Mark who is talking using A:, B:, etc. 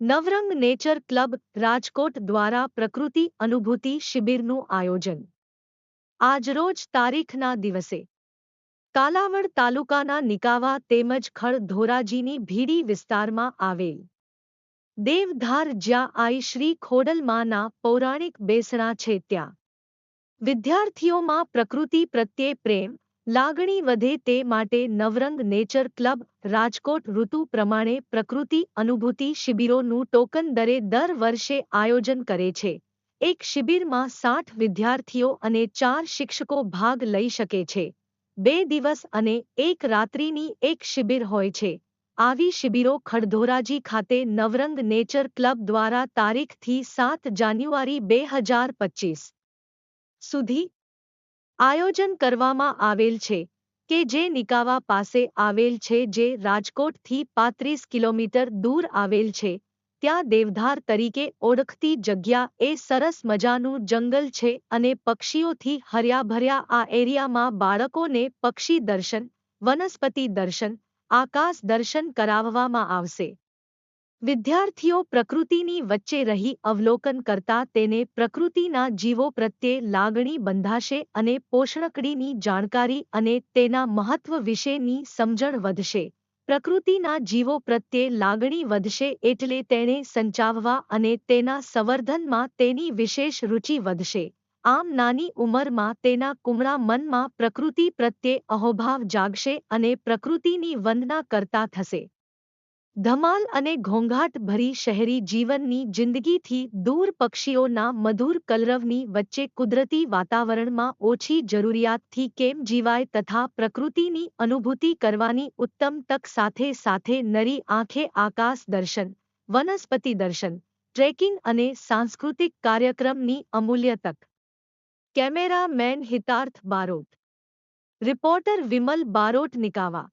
A: નવરંગ nature club Rajkot દ્વારા પ્રકૃતિ અનુભૂતિ શિબિરનું આયોજન આજરોજ તારીખના દિવસે કાલાવડ તાલુકાના નિકાવા તેમજ ખળ ધોરાજીની ભીડી વિસ્તારમાં આવેલ દેવધાર જ્યાં આઈ શ્રી ખોડલમાના પૌરાણિક બેસણા છે ત્યાં વિદ્યાર્થીઓમાં પ્રકૃતિ પ્રત્યે પ્રેમ લાગણી વધે તે માટે નવરંગ નેચર ક્લબ રાજકોટ ઋતુ પ્રમાણે પ્રકૃતિ અનુભૂતિ શિબિરોનું ટોકન દરે દર વર્ષે આયોજન કરે છે. એક શિબિરમાં 60 વિદ્યાર્થીઓ અને 4 શિક્ષકો ભાગ લઈ શકે છે. 2 દિવસ અને 1 રાત્રિની એક શિબિર હોય છે. આવી શિબિરો ખડધોરાજી ખાતે નવરંગ નેચર ક્લબ દ્વારા તારીખથી 7 જાન્યુઆરી 2025 સુધી આયોજન કરવામાં આવેલ છે કે જે નિકાવા પાસે આવેલ છે જે રાજકોટથી 35 કિલોમીટર દૂર આવેલ છે. ત્યાં દેવધાર તરીકે ઓળખતી જગ્યા એ સરસ મજાનું જંગલ છે અને પક્ષીઓથી હર્યાભર્યા આ એરિયામાં બાળકોને પક્ષી દર્શન, વનસ્પતિ દર્શન, આકાશ દર્શન કરાવવામાં આવશે. વિદ્યાર્થીઓ પ્રકૃતિની વચ્ચે રહી અવલોકન કરતા તેને પ્રકૃતિના જીવો પ્રત્યે લાગણી બંધાશે અને પોષણકડીની જાણકારી અને તેના મહત્વ વિશેની સમજણ વધશે. પ્રકૃતિના જીવો પ્રત્યે લાગણી વધશે એટલે તેને સંચાવવા અને તેના સંવર્ધનમાં તેની વિશેષ રુચિ વધશે. આમ નાની ઉંમરમાં તેના કુમળા મનમાં પ્રકૃતિ પ્રત્યે અહોભાવ જાગશે અને પ્રકૃતિની વંદના કરતા થશે. ધમાલ અને ઘોંઘાટ ભરી શહેરી જીવનની જિંદગીથી દૂર પક્ષીઓના મધુર કલરવની વચ્ચે કુદરતી વાતાવરણમાં ઓછી જરૂરિયાતથી કેમ જીવાય તથા પ્રકૃતિની અનુભૂતિ કરવાની ઉત્તમ તક સાથે સાથે નરી આંખે આકાશ દર્શન, વનસ્પતિ દર્શન, ટ્રેકિંગ અને સાંસ્કૃતિક કાર્યક્રમની અમૂલ્ય તક. Cameraman Hitarth Barot, reporter Vimal Barot, Nikava.